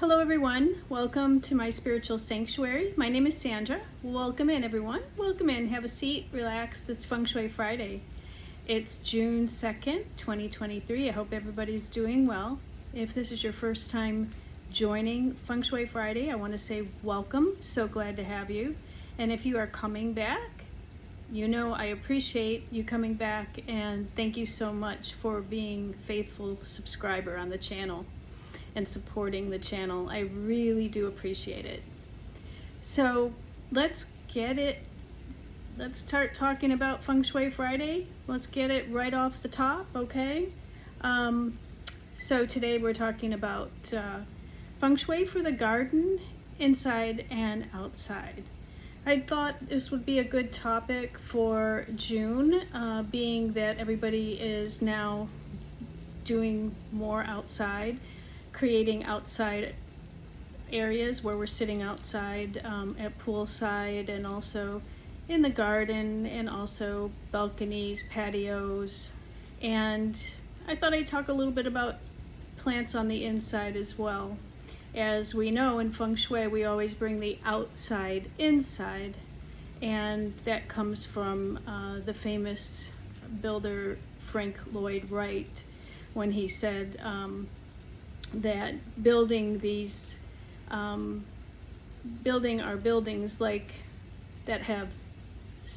Hello everyone, welcome to my spiritual sanctuary. My name is Sandra. Welcome in everyone. Welcome in, have a seat, relax. It's Feng Shui Friday. It's June 2nd, 2023. I hope everybody's doing well. If this is your first time joining Feng Shui Friday, I want to say welcome. So glad to have you. And if you are coming back, you know I appreciate you coming back, and thank you so much for being a faithful subscriber on the channel and supporting the channel. I really do appreciate it. So let's start talking about Feng Shui Friday. Let's get it right off the top, okay? So today we're talking about Feng Shui for the garden, inside and outside. I thought this would be a good topic for June, being that everybody is now doing more outside, creating outside areas where we're sitting outside at poolside, and also in the garden, and also balconies, patios. And I thought I'd talk a little bit about plants on the inside as well. As we know in Feng Shui, we always bring the outside inside, and that comes from the famous builder Frank Lloyd Wright, when he said that building our buildings like that have,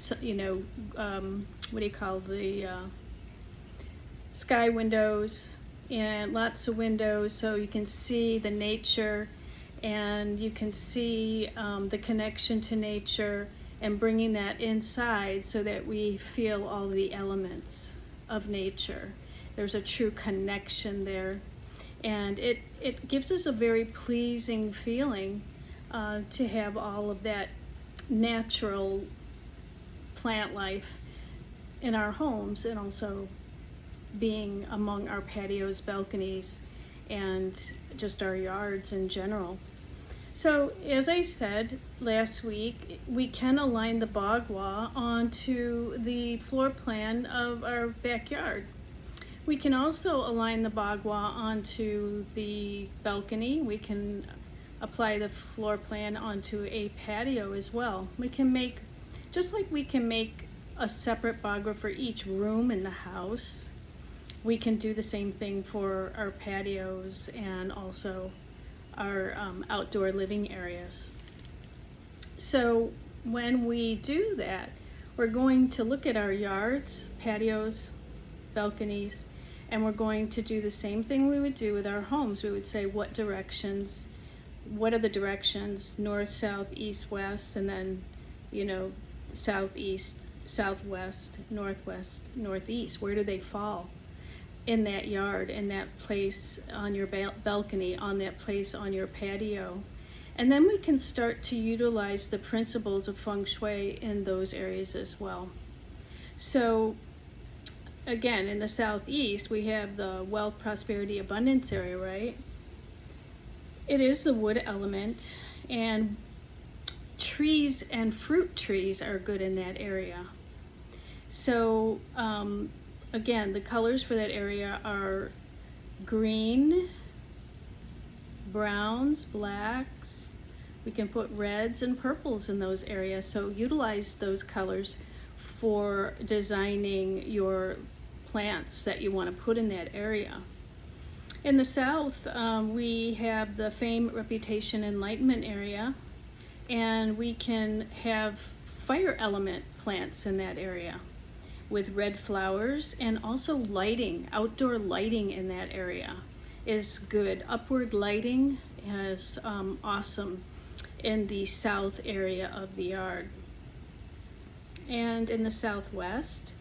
what do you call the sky windows, and lots of windows, so you can see the nature and you can see the connection to nature, and bringing that inside so that we feel all the elements of nature. There's a true connection there, and it gives us a very pleasing feeling to have all of that natural plant life in our homes, and also being among our patios, balconies, and just our yards in general. So as I said last week, we can align the bagua onto the floor plan of our backyard. We can also align the bagua onto the balcony. We can apply the floor plan onto a patio as well. We can make, just like we can make a separate bagua for each room in the house, we can do the same thing for our patios and also our outdoor living areas. So when we do that, we're going to look at our yards, patios, balconies, and we're going to do the same thing we would do with our homes. We would say what are the directions, north, south, east, west, and then, southeast, southwest, northwest, northeast. Where do they fall in that yard, in that place on your balcony, on that place on your patio? And then we can start to utilize the principles of Feng Shui in those areas as well. So again, in the southeast, we have the wealth, prosperity, abundance area, right? It is the wood element, and trees and fruit trees are good in that area. So again, the colors for that area are green, browns, blacks. We can put reds and purples in those areas. So utilize those colors for designing your plants that you want to put in that area. In the south, we have the fame, reputation, enlightenment area, and we can have fire element plants in that area with red flowers, and also lighting, outdoor lighting in that area is good. Upward lighting is awesome in the south area of the yard. And in the southwest,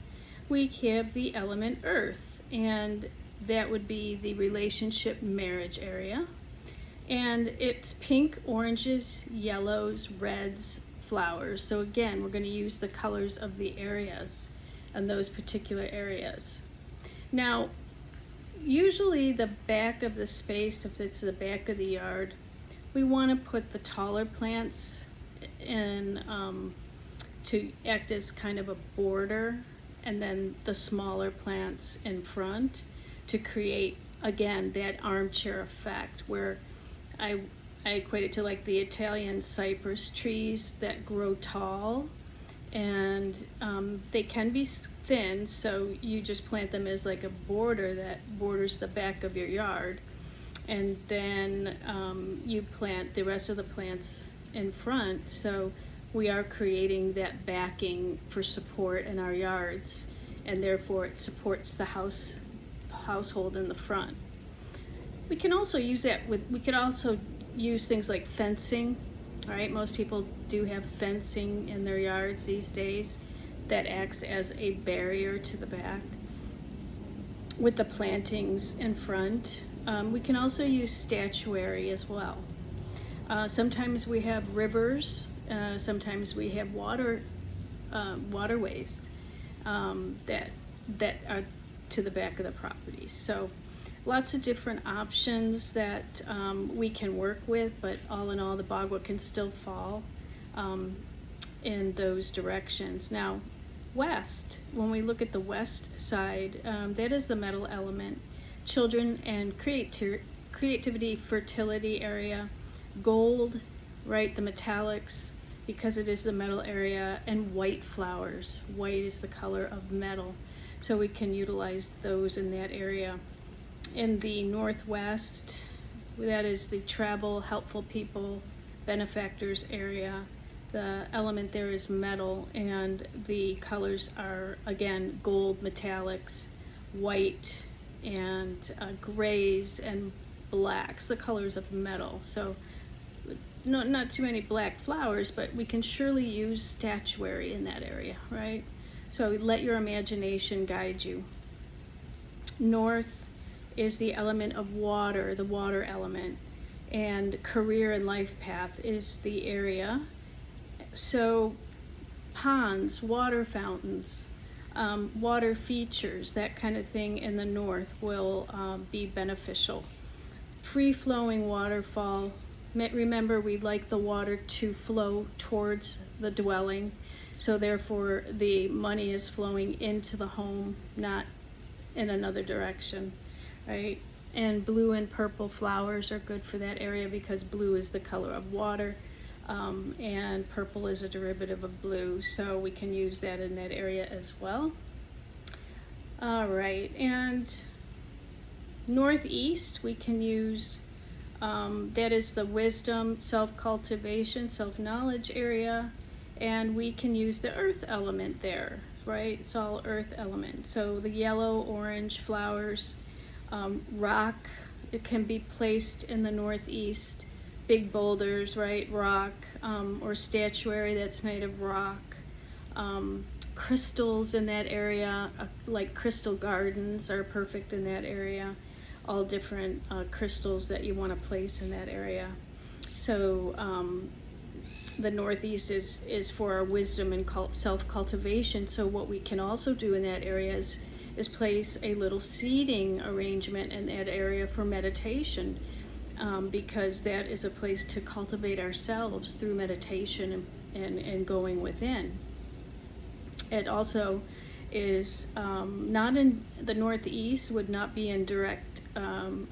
we have the element earth, and that would be the relationship marriage area. And it's pink, oranges, yellows, reds, flowers. So again, we're going to use the colors of the areas and those particular areas. Now, usually the back of the space, if it's the back of the yard, we want to put the taller plants in to act as kind of a border, and then the smaller plants in front to create, again, that armchair effect where I equate it to like the Italian cypress trees that grow tall, and they can be thin, so you just plant them as like a border that borders the back of your yard, and then you plant the rest of the plants in front. So we are creating that backing for support in our yards, and therefore it supports the household in the front. We can also use that we could also use things like fencing. All right, most people do have fencing in their yards these days that acts as a barrier to the back with the plantings in front. We can also use statuary as well. Sometimes we have rivers, sometimes we have waterways that are to the back of the properties. So lots of different options that we can work with, but all in all, the Bagua can still fall in those directions. Now, west, when we look at the west side, that is the metal element. Children and creativity, fertility area, gold, right, the metallics, because it is the metal area, and white flowers. White is the color of metal, so we can utilize those in that area. In the northwest, that is the travel, helpful people, benefactors area. The element there is metal, and the colors are, again, gold, metallics, white, and grays and blacks, the colors of metal. So not too many black flowers, but we can surely use statuary in that area, right? So let your imagination guide you. North is the element of water, the water element, and career and life path is the area. So ponds, water fountains, water features, that kind of thing in the north will be beneficial. Free-flowing waterfall. Remember, we like the water to flow towards the dwelling, so therefore the money is flowing into the home, not in another direction, right? And blue and purple flowers are good for that area because blue is the color of water, and purple is a derivative of blue, so we can use that in that area as well. All right, and northeast we can use, that is the wisdom, self-cultivation, self-knowledge area, and we can use the earth element there, right? It's all earth element. So the yellow, orange flowers, rock, it can be placed in the northeast, big boulders, right? Rock, or statuary that's made of rock. Crystals in that area, like crystal gardens are perfect in that area. All different crystals that you want to place in that area. So the northeast is for our wisdom and self-cultivation. So what we can also do in that area is place a little seating arrangement in that area for meditation, because that is a place to cultivate ourselves through meditation and going within. It also is not in the northeast, would not be in direct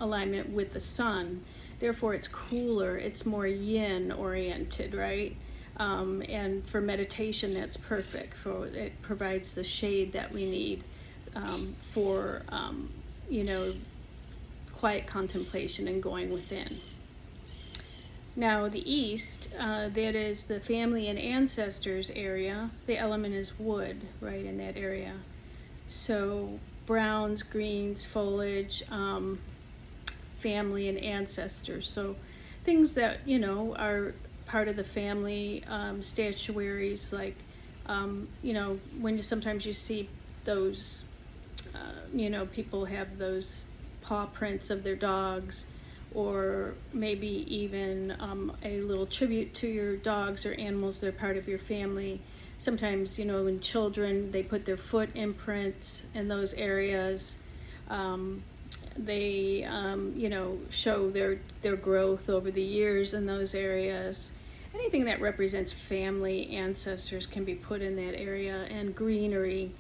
alignment with the sun. Therefore, it's cooler, it's more yin oriented, right? And for meditation, that's perfect. It provides the shade that we need for quiet contemplation and going within. Now the east, that is the family and ancestors area. The element is wood, right, in that area. So browns, greens, foliage, family and ancestors. So things that, are part of the family, statuaries, like, when sometimes you see those, people have those paw prints of their dogs, or maybe even a little tribute to your dogs or animals that are part of your family. Sometimes, in children, they put their foot imprints in those areas. They, show their growth over the years in those areas. Anything that represents family, ancestors can be put in that area, and greenery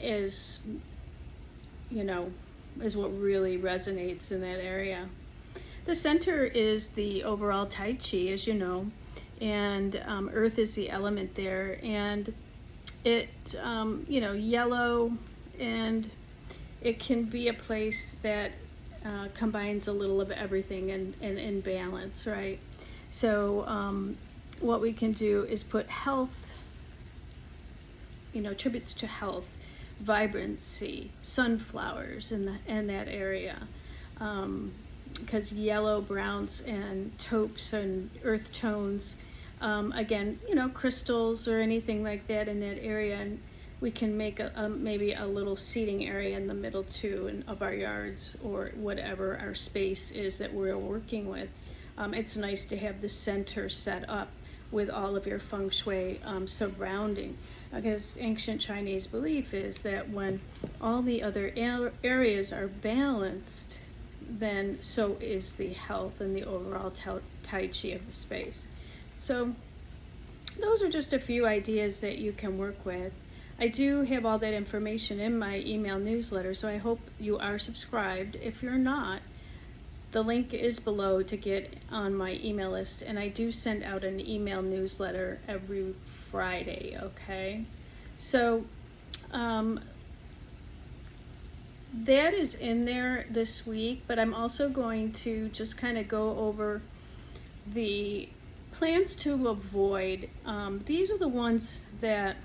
is what really resonates in that area. The center is the overall Tai Chi, as you know, and earth is the element there, and it, yellow, and it can be a place that combines a little of everything and in balance, right? So what we can do is put health, tributes to health, vibrancy, sunflowers in that area. Because yellow, browns, and taupes and earth tones, again, crystals or anything like that in that area, and we can make maybe a little seating area in the middle too, of our yards or whatever our space is that we're working with. It's nice to have the center set up with all of your Feng Shui surrounding, because ancient Chinese belief is that when all the other areas are balanced, then so is the health and the overall Tai Chi of the space. So those are just a few ideas that you can work with. I do have all that information in my email newsletter, so I hope you are subscribed. If you're not, the link is below to get on my email list, and I do send out an email newsletter every Friday, okay? So that is in there this week, but I'm also going to just kind of go over the plants to avoid. These are the ones that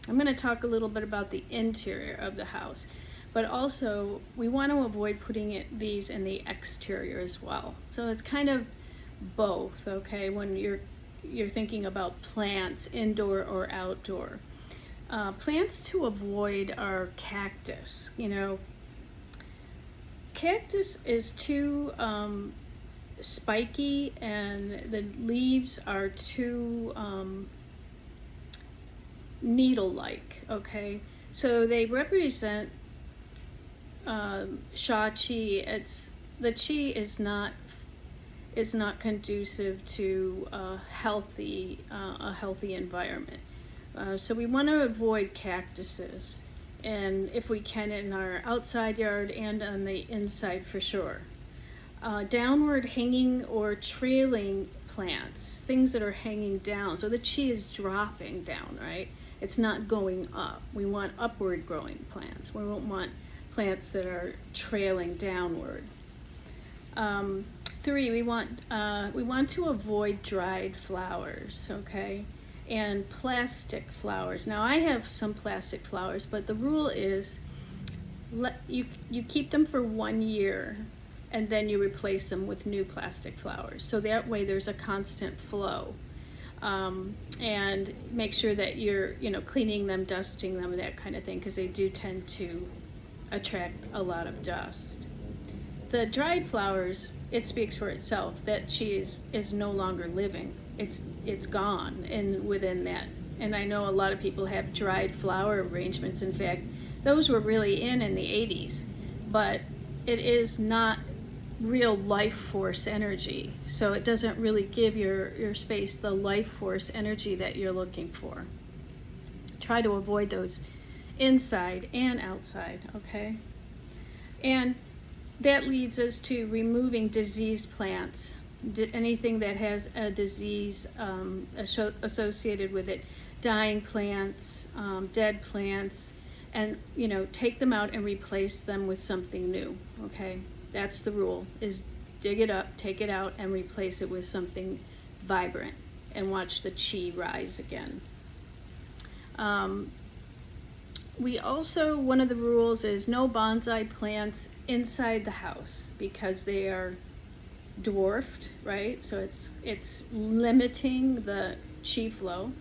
I'm going to talk a little bit about the interior of the house, but also we want to avoid putting these in the exterior as well. So it's kind of both, okay, when you're thinking about plants, indoor or outdoor. Plants to avoid are cactus. Cactus is too spiky, and the leaves are too needle-like, okay? So they represent Sha Qi. The Qi is not conducive to a healthy environment. So we want to avoid cactuses, and if we can, in our outside yard and on the inside for sure. Downward hanging or trailing plants, things that are hanging down. So the Qi is dropping down, right? It's not going up. We want upward growing plants. We won't want plants that are trailing downward. 3, we want to avoid dried flowers, okay? And plastic flowers. Now I have some plastic flowers, but the rule is you keep them for 1 year, and then you replace them with new plastic flowers. So that way there's a constant flow. And make sure that you're cleaning them, dusting them, that kind of thing, because they do tend to attract a lot of dust. The dried flowers, it speaks for itself. That Qi is no longer living. It's gone within that. And I know a lot of people have dried flower arrangements. In fact, those were really in the 80s, but it is not real life force energy. So it doesn't really give your space the life force energy that you're looking for. Try to avoid those inside and outside, okay? And that leads us to removing diseased plants, anything that has a disease associated with it, dying plants, dead plants, and take them out and replace them with something new, okay? That's the rule, is dig it up, take it out, and replace it with something vibrant, and watch the Qi rise again. We also, one of the rules is no bonsai plants inside the house, because they are dwarfed, right? So it's limiting the Qi flow.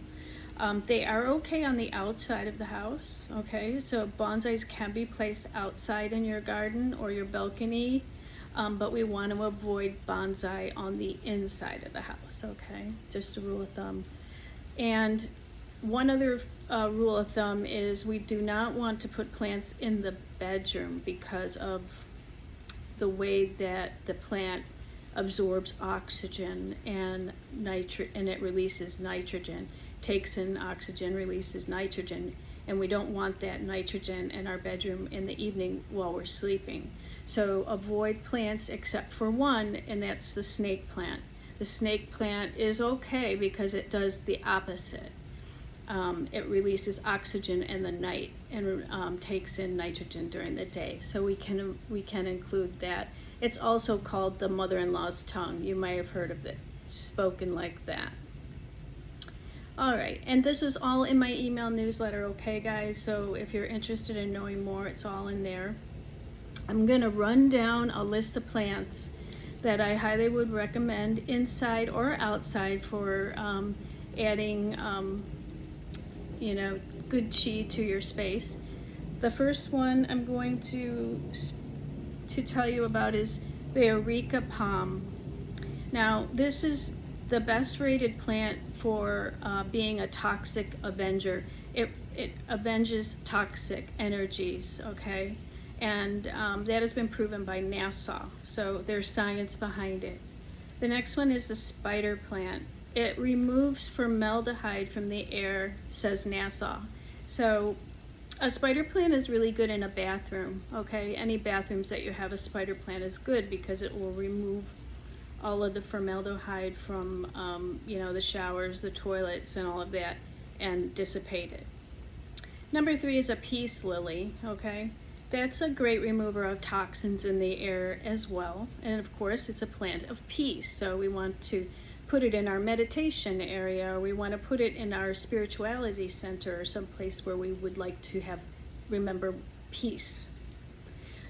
They are okay on the outside of the house, okay? So bonsais can be placed outside in your garden or your balcony, but we want to avoid bonsai on the inside of the house, okay? Just a rule of thumb. And one other rule of thumb is we do not want to put plants in the bedroom because of the way that the plant absorbs oxygen and and it releases nitrogen, takes in oxygen, releases nitrogen. and we don't want that nitrogen in our bedroom in the evening while we're sleeping. So avoid plants except for one, and that's the snake plant. The snake plant is okay because it does the opposite. It releases oxygen in the night and takes in nitrogen during the day. So we can include that. It's also called the mother-in-law's tongue. You may have heard of it spoken like that. All right, and this is all in my email newsletter, okay, guys? So if you're interested in knowing more, it's all in there. I'm going to run down a list of plants that I highly would recommend inside or outside for adding, good chi to your space. The first one I'm going to tell you about is the Areca palm. Now, this is the best rated plant for being a toxic avenger. It avenges toxic energies, okay? And that has been proven by NASA, so there's science behind it. The next one is the spider plant. It removes formaldehyde from the air, says NASA. So a spider plant is really good in a bathroom, okay? Any bathrooms that you have a spider plant is good because it will remove all of the formaldehyde from, the showers, the toilets, and all of that, and dissipate it. Number 3 is a peace lily, okay? That's a great remover of toxins in the air as well. And of course, it's a plant of peace. So we want to put it in our meditation area, or we want to put it in our spirituality center, or someplace where we would like to remember peace.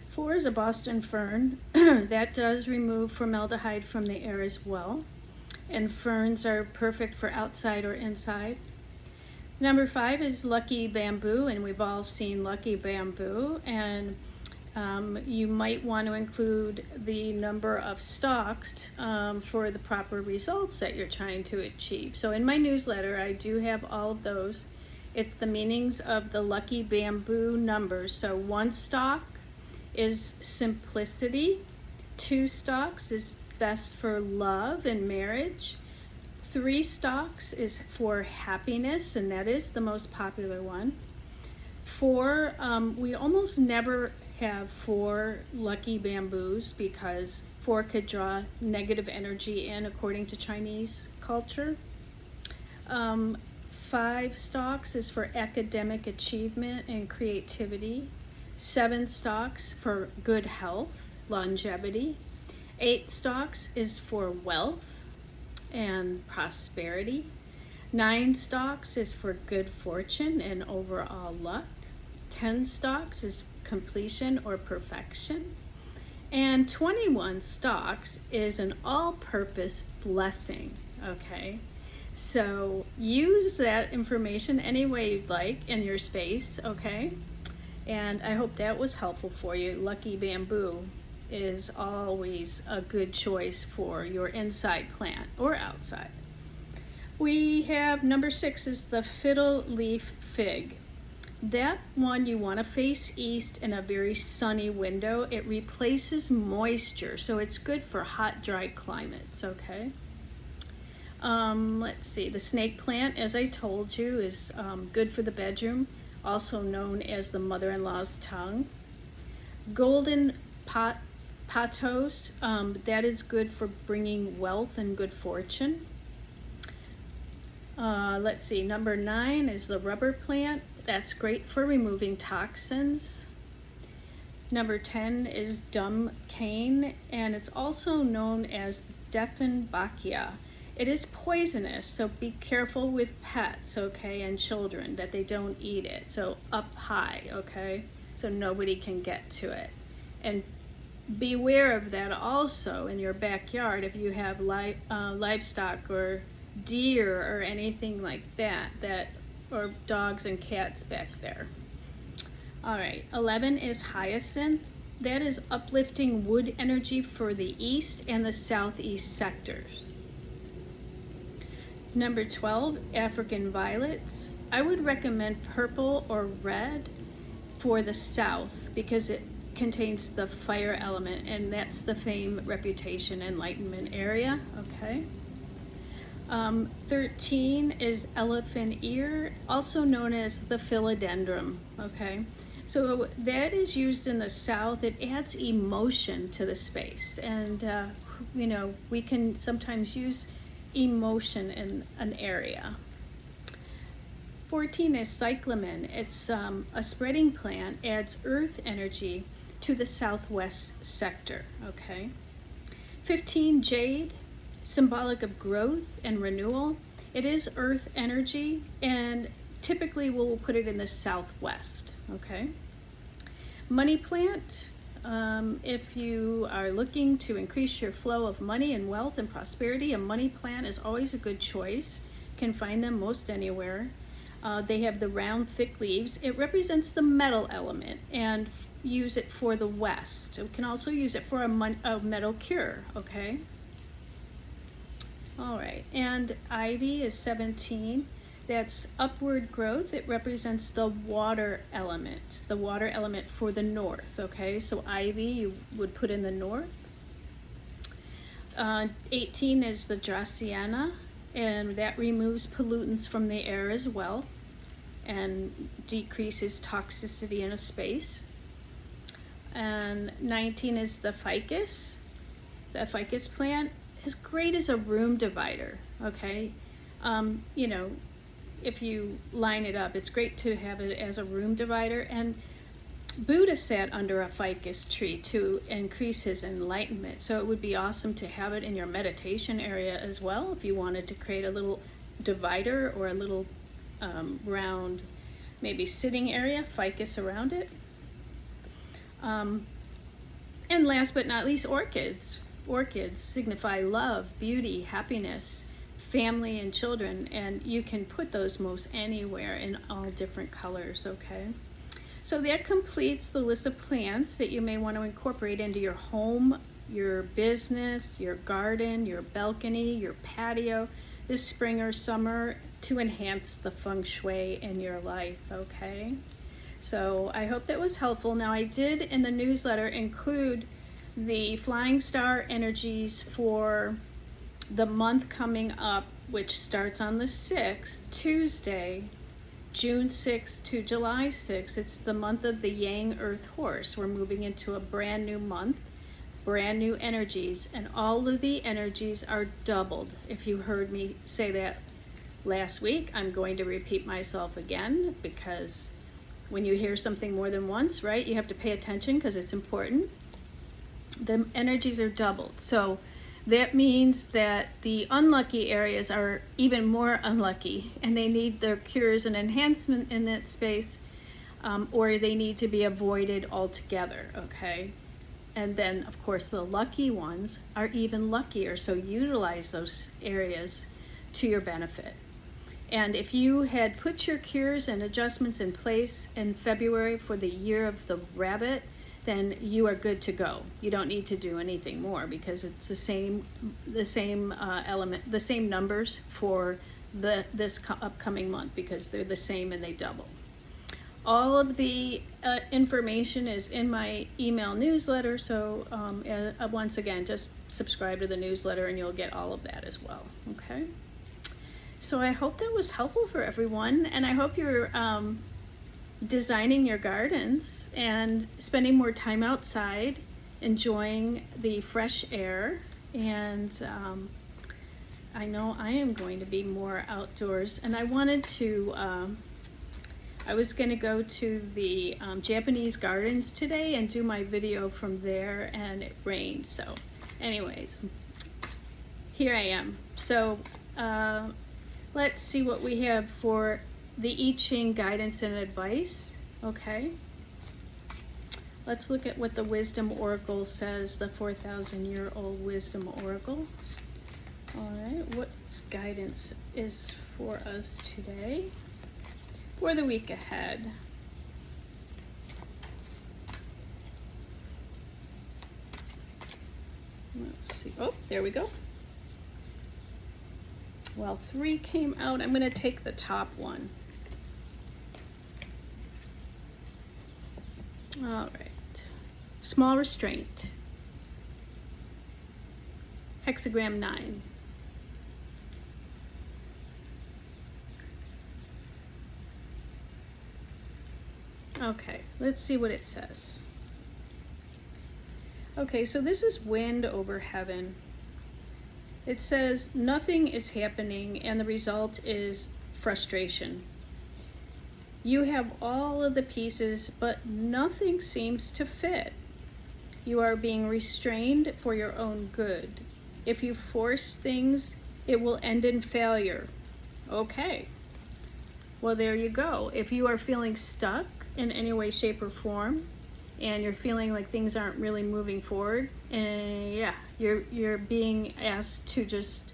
4 is a Boston fern. That does remove formaldehyde from the air as well. And ferns are perfect for outside or inside. Number 5 is lucky bamboo, and we've all seen lucky bamboo. And you might want to include the number of stalks for the proper results that you're trying to achieve. So in my newsletter, I do have all of those. It's the meanings of the lucky bamboo numbers. So 1 stalk is simplicity. 2 stalks is best for love and marriage. 3 stalks is for happiness, and that is the most popular one. 4, we almost never have 4 lucky bamboos because 4 could draw negative energy in, according to Chinese culture. 5 stalks is for academic achievement and creativity. 7 stalks for good health, longevity. 8 stalks is for wealth and prosperity. 9 stalks is for good fortune and overall luck. 10 stalks is completion or perfection. And 21 stalks is an all-purpose blessing, okay? So use that information any way you'd like in your space, okay? And I hope that was helpful for you. Lucky bamboo is always a good choice for your inside plant or outside. We have number 6 is the fiddle leaf fig. That one you want to face east in a very sunny window. It replaces moisture, so it's good for hot, dry climates, okay? Let's see, the snake plant, as I told you, is good for the bedroom, also known as the mother-in-law's tongue. Golden pothos, that is good for bringing wealth and good fortune. Let's see, number 9 is the rubber plant. That's great for removing toxins. Number 10 is dumb cane, and it's also known as Dieffenbachia. It is poisonous, so be careful with pets, okay, and children, that they don't eat it. So up high, okay, so nobody can get to it. And beware of that also in your backyard if you have livestock or deer or anything like that, or dogs and cats back there. All right, 11 is hyacinth. That is uplifting wood energy for the east and the southeast sectors. Number 12, African violets. I would recommend purple or red for the south because it contains the fire element, and that's the fame, reputation, enlightenment area, okay? 13 is elephant ear, also known as the philodendron, okay? So that is used in the South. It adds emotion to the space. And, you know, we can sometimes use emotion in an area. 14 is cyclamen. It's a spreading plant, adds earth energy to the southwest sector, okay? 15, jade, symbolic of growth and renewal. It is earth energy, and typically we'll put it in the southwest, okay? Money plant, if you are looking to increase your flow of money and wealth and prosperity, a money plant is always a good choice. You can find them most anywhere. They have the round, thick leaves. It represents the metal element, and use it for the West. We can also use it for a metal cure, okay? All right, and ivy is 17. That's upward growth. It represents the water element for the north, okay? So ivy you would put in the north. 18 is the dracaena, and that removes pollutants from the air as well and decreases toxicity in a space. And 19 is the ficus. The ficus plant is great as a room divider, okay? You know, if you line it up, it's great to have it as a room divider. And Buddha sat under a ficus tree to increase his enlightenment. So it would be awesome to have it in your meditation area as well, if you wanted to create a little divider or a little round, maybe sitting area, ficus around it. And last but not least, orchids. Orchids signify love, beauty, happiness, family, and children, and you can put those most anywhere in all different colors, okay? So that completes the list of plants that you may want to incorporate into your home, your business, your garden, your balcony, your patio this spring or summer to enhance the feng shui in your life, okay? So I hope that was helpful. Now I did in the newsletter include the flying star energies for the month coming up, which starts on the 6th, Tuesday, June 6th to July 6th. It's the month of the Yang Earth Horse. We're moving into a brand new month, brand new energies, and all of the energies are doubled. If you heard me say that last week, I'm going to repeat myself again, because when you hear something more than once, right, you have to pay attention because it's important. The energies are doubled. So that means that the unlucky areas are even more unlucky, and they need their cures and enhancement in that space, or they need to be avoided altogether, okay? And then, of course, the lucky ones are even luckier, so utilize those areas to your benefit. And if you had put your cures and adjustments in place in February for the year of the rabbit, then you are good to go. You don't need to do anything more, because it's the same element, the same numbers for this upcoming month, because they're the same and they double. All of the information is in my email newsletter, so once again, just subscribe to the newsletter and you'll get all of that as well, okay? So I hope that was helpful for everyone, and I hope you're designing your gardens and spending more time outside, enjoying the fresh air. And I know I am going to be more outdoors, and I wanted to, I was going to go to the Japanese gardens today and do my video from there, and it rained. So anyways, here I am. So let's see what we have for the I-Ching guidance and advice, okay? Let's look at what the Wisdom Oracle says, the 4,000-year-old Wisdom Oracle. All right, what guidance is for us today for the week ahead? Let's see. Oh, there we go. Well, 3 came out. I'm going to take the top one. All right. Small restraint. Hexagram 9. Okay, let's see what it says. Okay, so this is wind over heaven. It says nothing is happening and the result is frustration. You have all of the pieces, but nothing seems to fit. You are being restrained for your own good. If you force things, it will end in failure. Okay. Well, there you go. If you are feeling stuck in any way, shape, or form, and you're feeling like things aren't really moving forward, and yeah, you're being asked to just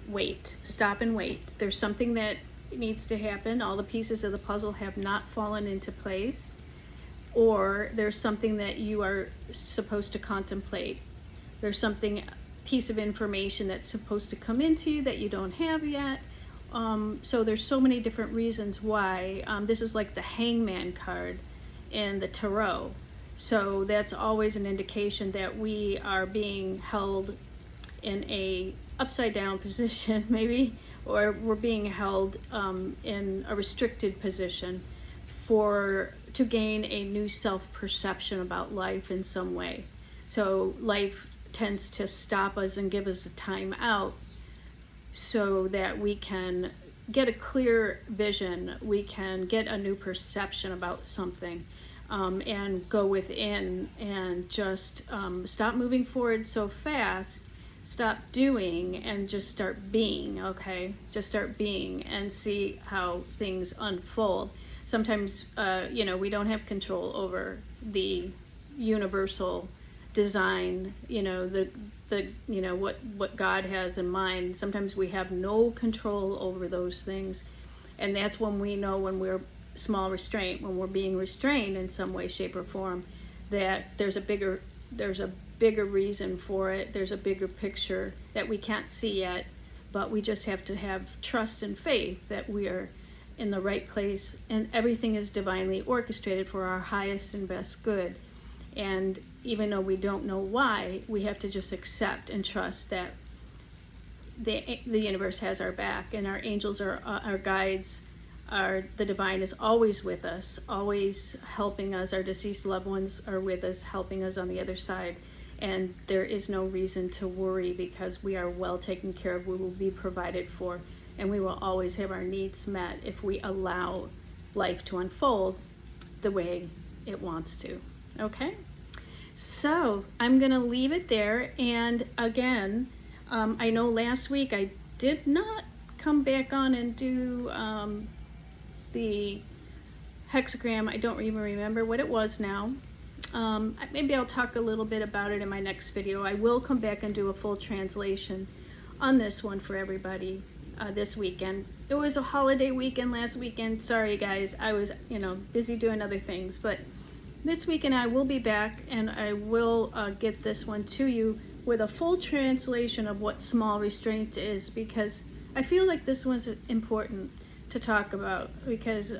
wait. Stop and wait. There's something that needs to happen. All the pieces of the puzzle have not fallen into place, or there's something that you are supposed to contemplate. There's something, piece of information that's supposed to come into you that you don't have yet. So there's so many different reasons why. This is like the Hangman card in the tarot. So that's always an indication that we are being held in a upside down position, maybe, or we're being held in a restricted position to gain a new self-perception about life in some way. So life tends to stop us and give us a time out so that we can get a clear vision, we can get a new perception about something, and go within and just stop moving forward so fast, stop doing, and just start being, okay? Just start being and see how things unfold. Sometimes, we don't have control over the universal design, what God has in mind. Sometimes we have no control over those things, and that's when we know when we're small restraint, when we're being restrained in some way, shape, or form, that there's a bigger reason for it. There's a bigger picture that we can't see yet, but we just have to have trust and faith that we are in the right place and everything is divinely orchestrated for our highest and best good. And even though we don't know why, we have to just accept and trust that the universe has our back, and our angels are our guides. The divine is always with us, always helping us. Our deceased loved ones are with us, helping us on the other side. And there is no reason to worry because we are well taken care of. We will be provided for, and we will always have our needs met if we allow life to unfold the way it wants to. Okay? So I'm going to leave it there. And again, I know last week I did not come back on and do the hexagram. I don't even remember what it was now. Maybe I'll talk a little bit about it in my next video. I will come back and do a full translation on this one for everybody this weekend. It was a holiday weekend last weekend. Sorry guys, I was busy doing other things, but this weekend I will be back and I will get this one to you with a full translation of what small restraint is, because I feel like this one's important to talk about because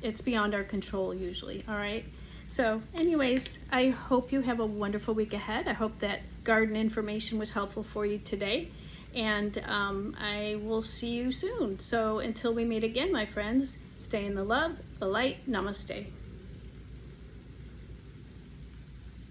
it's beyond our control usually. All right, so anyways, I hope you have a wonderful week ahead. I hope that garden information was helpful for you today, and I will see you soon. So until we meet again, my friends, stay in the love, the light. Namaste.